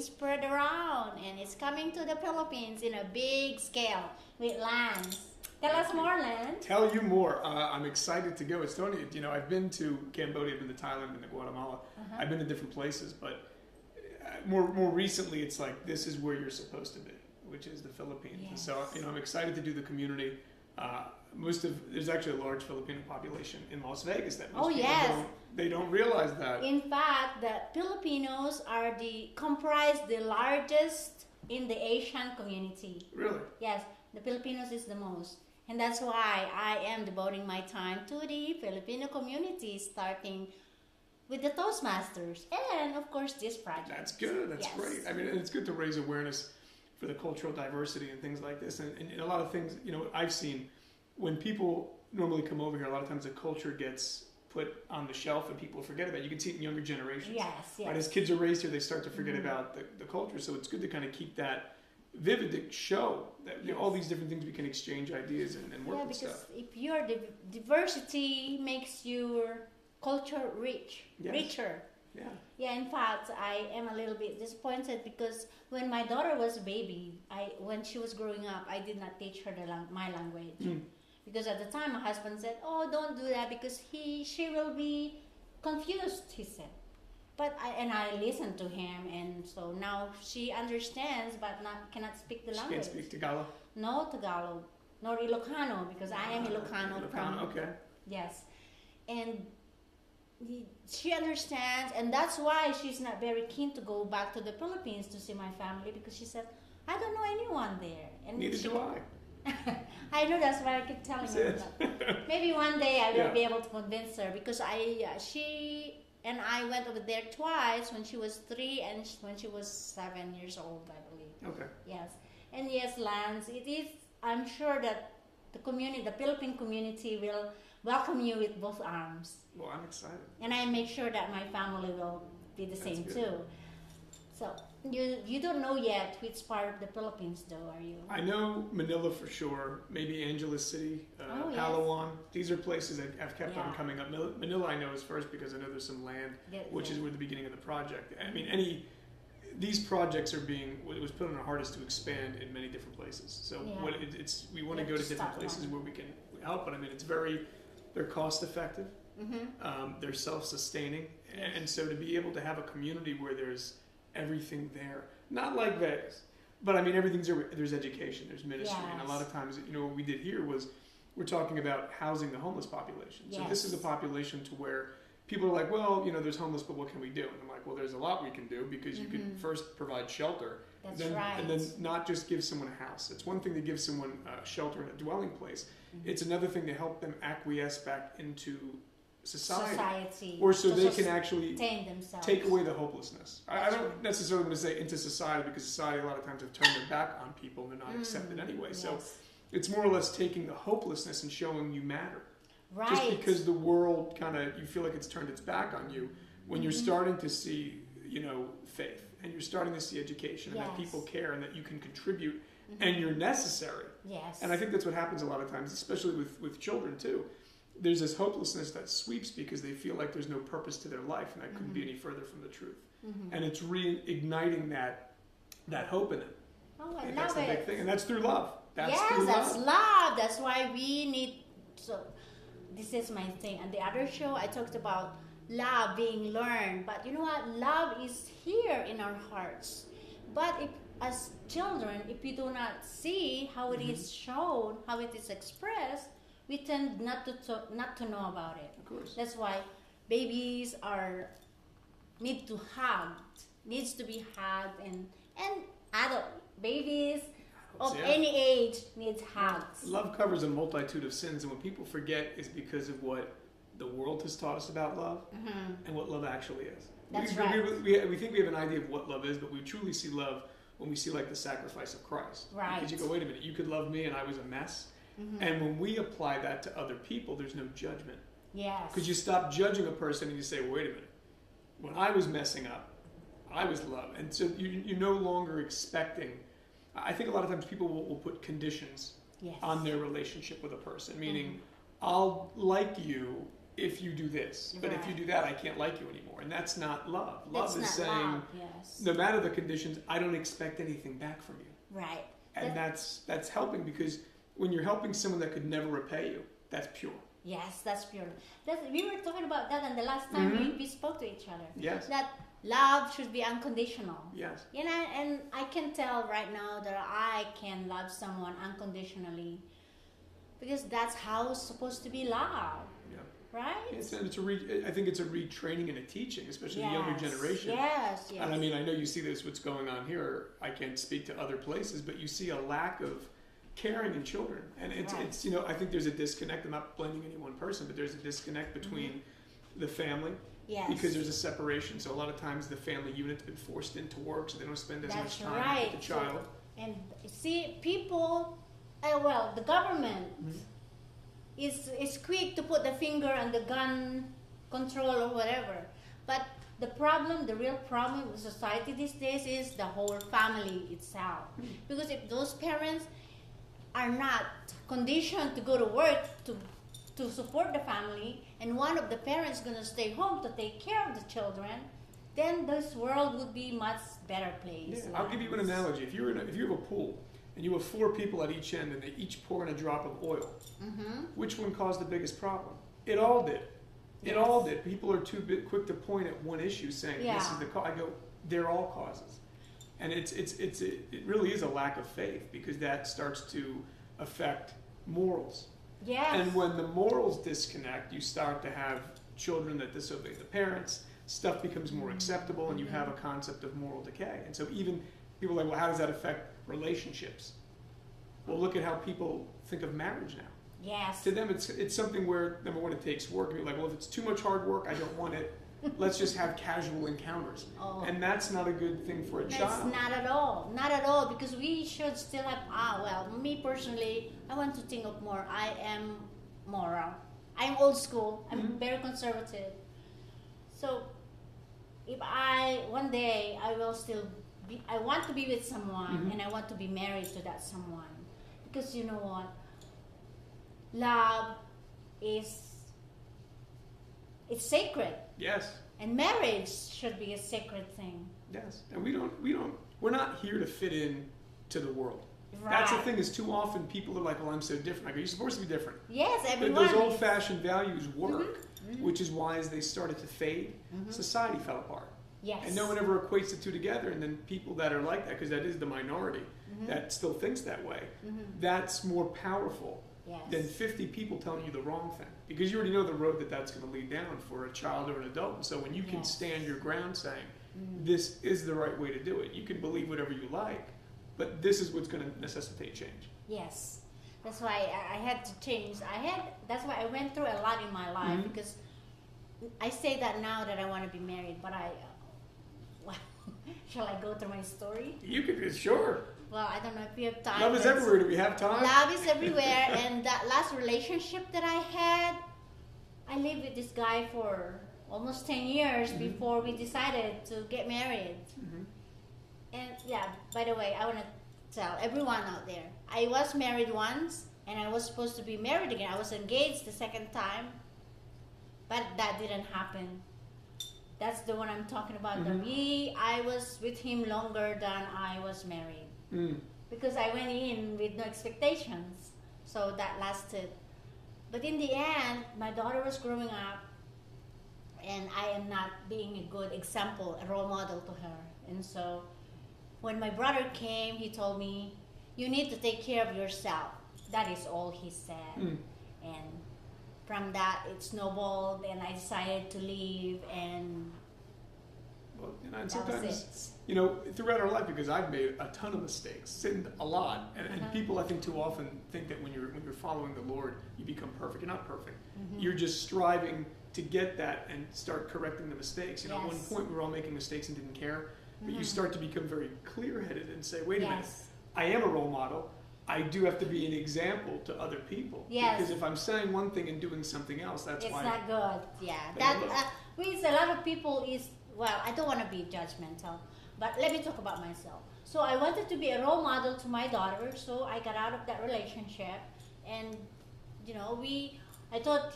spread around, and it's coming to the Philippines in a big scale with Lance. Tell us more, Lance. Tell you more. I'm excited to go. Estonia, I've been to Cambodia, I've been to Thailand, and to Guatemala. I've been to different places, but more recently, it's like this is where you're supposed to be, which is the Philippines. Yes. And so, I'm excited to do the community. There's actually a large Filipino population in Las Vegas that most people don't realize that. In fact, the Filipinos comprise the largest in the Asian community. Really? Yes, the Filipinos is the most. And that's why I am devoting my time to the Filipino community, starting with the Toastmasters and, of course, this project. That's good. That's great. I mean, it's good to raise awareness for the cultural diversity and things like this. And a lot of things, I've seen when people normally come over here, a lot of times the culture gets put on the shelf and people forget about it. You can see it in younger generations. Yes. Right? As kids are raised here, they start to forget about the culture. So it's good to kind of keep that vivid, to show that all these different things we can exchange ideas and work with stuff. Yeah, because if your diversity makes your culture richer. Yeah. Yeah, in fact, I am a little bit disappointed because when my daughter was a baby, when she was growing up, I did not teach her my language. Because at the time, my husband said, "Oh, don't do that because she will be confused," he said. But I listened to him, and so now she understands, but cannot speak the language. She can't speak Tagalog? No Tagalog, nor Ilocano, because I am Ilocano from... Okay. Yes. And she understands, and that's why she's not very keen to go back to the Philippines to see my family, because she said, "I don't know anyone there." And neither do I. I know, that's why I keep telling her that. Maybe one day I will be able to convince her, because she and I went over there twice, when she was 3 and when she was 7 years old, I believe. Okay. Yes. And yes, Lance, it is, I'm sure that the Philippine community will welcome you with both arms. Well, I'm excited. And I make sure that my family will be the same too. So you don't know yet which part of the Philippines, though, are you? I know Manila for sure. Maybe Angeles City, Palawan. These are places that I've kept on coming up. Manila I know is first because I know there's some land, which is where the beginning of the project. I mean, these projects are it was put on our heart is to expand in many different places. So we want to go to different places where we can help. But I mean, they're cost effective. They're self-sustaining, and so to be able to have a community where there's everything there, not like Vegas, but I mean everything's there. There's education, there's ministry, and a lot of times, what we did here was we're talking about housing the homeless population. So this is a population to where people are like, well, there's homeless, but what can we do? And I'm like, well, there's a lot we can do, because you can first provide shelter, and then not just give someone a house. It's one thing to give someone a shelter and a dwelling place. It's another thing to help them acquiesce back into society, or so they can actually take away the hopelessness. I don't necessarily want to say into society, because society a lot of times have turned their back on people and they're not accepted anyway. So it's more or less taking the hopelessness and showing you matter. Right. Just because the world you feel like it's turned its back on you, when you're starting to see, faith, and you're starting to see education, and that people care, and that you can contribute, and you're necessary. Yes. And I think that's what happens a lot of times, especially with children too. There's this hopelessness that sweeps because they feel like there's no purpose to their life, and that couldn't be any further from the truth. And it's reigniting that hope in them. Oh, I love that's the big thing, and that's through love. That's love. That's why we need. So, this is my thing. And the other show, I talked about love being learned, but you know what? Love is here in our hearts. But as children, if we do not see how it is shown, how it is expressed, we tend not to know about it. Of course. That's why babies needs to be hugged, and adult babies of any age needs hugs. Love covers a multitude of sins, and what people forget is because of what the world has taught us about love and what love actually is. That's we think we have an idea of what love is, but we truly see love when we see like the sacrifice of Christ. Right. Because you go, wait a minute, you could love me and I was a mess. And when we apply that to other people, there's no judgment. Yes. Because you stop judging a person and you say, well, wait a minute. When I was messing up, I was loved. And so you're no longer expecting. I think a lot of times people will put conditions on their relationship with a person, meaning I'll like you if you do this, but right. if you do that, I can't like you anymore. And that's not love. Love that's is not saying, love. Yes. no matter the conditions, I don't expect anything back from you. Right. And that's helping, because when you're helping someone that could never repay you, that's pure. Yes, that's pure. We were talking about that, and the last time we spoke to each other. Yes. That love should be unconditional. Yes. You know, and I can tell right now that I can love someone unconditionally, because that's how it's supposed to be love. Yeah. Right? I think it's a retraining and a teaching, especially the younger generation. Yes, yes. And I mean, I know you see this, what's going on here. I can't speak to other places, but you see a lack of caring in children. And it's I think there's a disconnect. I'm not blaming any one person, but there's a disconnect between the family. Yes. Because there's a separation. So a lot of times the family unit's been forced into work, so they don't spend as much time with the child. And see, people, the government is quick to put the finger on the gun control or whatever. But the real problem with society these days is the whole family itself. Because if those parents are not conditioned to go to work to support the family, and one of the parents is going to stay home to take care of the children, then this world would be much better place. Yeah, I'll give you an analogy. If you have a pool and you have 4 people at each end and they each pour in a drop of oil, which one caused the biggest problem? It all did. It all did. People are too quick to point at one issue saying this is the cause. I go, they're all causes. And it really is a lack of faith, because that starts to affect morals. Yes. And when the morals disconnect, you start to have children that disobey the parents. Stuff becomes more acceptable, and you have a concept of moral decay. And so even people are like, well, how does that affect relationships? Well, look at how people think of marriage now. Yes. To them, it's something where, number one, it takes work. You're like, well, if it's too much hard work, I don't want it. Let's just have casual encounters. Oh. And that's not a good thing for a child. That's not at all. Not at all, because we should still have, me personally, I want to think of more. I am moral. I'm old school. I'm very conservative. So if one day I will still I want to be with someone, and I want to be married to that someone. Because you know what? Love it's sacred. Yes. And marriage should be a sacred thing. Yes. And we're not here to fit in to the world. Right. That's the thing, is too often people are like, well, I'm so different. I go, you're supposed to be different. Yes, everyone. Those old-fashioned values work, which is why as they started to fade, society fell apart. Yes. And no one ever equates the two together, and then people that are like that, because that is the minority that still thinks that way, that's more powerful than 50 people telling you the wrong thing. Because you already know the road that's going to lead down for a child or an adult. And so when you can stand your ground saying, this is the right way to do it, you can believe whatever you like, but this is what's going to necessitate change. Yes. That's why I had to change. That's why I went through a lot in my life, because I say that now that I want to be married, but shall I go through my story? You could, sure. Well, I don't know if we have time. Love is everywhere. Do we have time? Love is everywhere. And that last relationship that I had, I lived with this guy for almost 10 years before we decided to get married. And by the way, I want to tell everyone out there, I was married once, and I was supposed to be married again. I was engaged the second time, but that didn't happen. That's the one I'm talking about. I was with him longer than I was married. Because I went in with no expectations. So that lasted. But in the end, my daughter was growing up, and I am not being a good example, a role model to her. And so when my brother came, he told me, you need to take care of yourself. That is all he said. And from that, it snowballed, and I decided to leave, and and sometimes, throughout our life, because I've made a ton of mistakes, sinned a lot, and people, I think, too often think that when you're following the Lord, you become perfect. You're not perfect. You're just striving to get that and start correcting the mistakes. At one point, we were all making mistakes and didn't care, but you start to become very clear-headed and say, wait a minute, I am a role model. I do have to be an example to other people. Yes. Because if I'm saying one thing and doing something else, that's why. It's not good. Yeah. That means a lot of people I don't want to be judgmental, but let me talk about myself. So I wanted to be a role model to my daughter, so I got out of that relationship, and I thought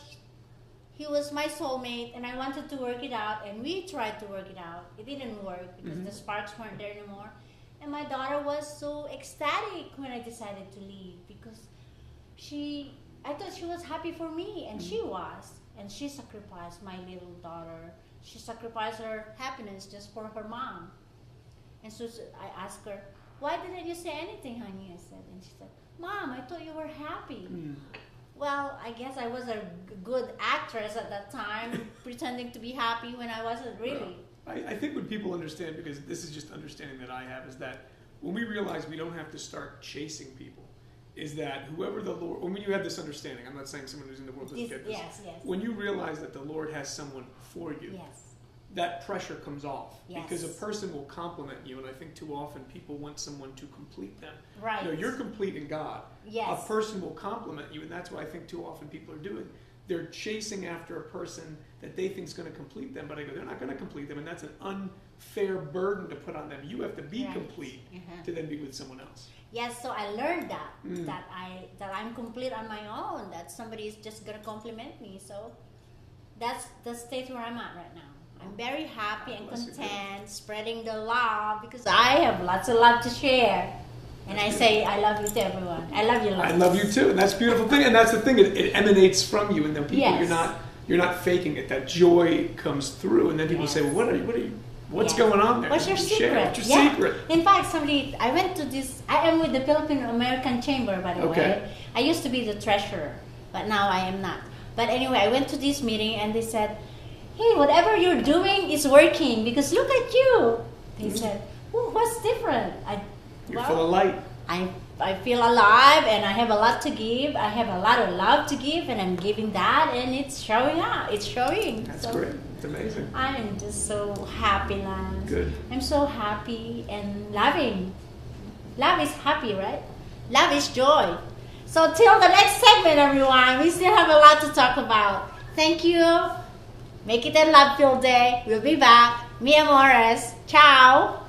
he was my soulmate, and I wanted to work it out, and we tried to work it out. It didn't work because the sparks weren't there anymore. And my daughter was so ecstatic when I decided to leave because I thought she was happy for me, and she was. And she sacrificed my little daughter. She sacrificed her happiness just for her mom. And so I asked her, why didn't you say anything, honey? I said, and she said, Mom, I thought you were happy. Well, I guess I was a good actress at that time, pretending to be happy when I wasn't really. I think what people understand, because this is just understanding that I have, is that when we realize we don't have to start chasing people, is that whoever the Lord, when you have this understanding, I'm not saying someone who's in the world doesn't get this. Yes. When you realize that the Lord has someone for you, that pressure comes off. Because a person will compliment you, and I think too often people want someone to complete them. Right. You know, you're complete in God. Yes. A person will compliment you, and that's what I think too often people are doing. They're chasing after a person that they think is going to complete them, but I go, they're not going to complete them, and that's an unfair burden to put on them. You have to be complete to then be with someone else. Yes, so I learned that I'm complete on my own, that somebody is just going to compliment me. So that's the state where I'm at right now. I'm very happy and content, spreading the love, because I have lots of love to share. And I say, I love you to everyone. I love you, love. I love you too, and that's a beautiful thing. And that's the thing; it emanates from you, and then people, you're not faking it. That joy comes through, and then people say, "Well, what's going on there? What's your secret? What's your secret?" In fact, I went to this. I am with the Filipino American Chamber, by the way. I used to be the treasurer, but now I am not. But anyway, I went to this meeting, and they said, "Hey, whatever you're doing is working because look at you." They said, "What's different?" You're full of light. I feel alive, and I have a lot to give. I have a lot of love to give, and I'm giving that, and it's showing up. It's showing. That's great. It's amazing. I'm just so happy, Lance. Good. I'm so happy and loving. Love is happy, right? Love is joy. So till the next segment, everyone, we still have a lot to talk about. Thank you. Make it a love-filled day. We'll be back. Mi amores. Ciao.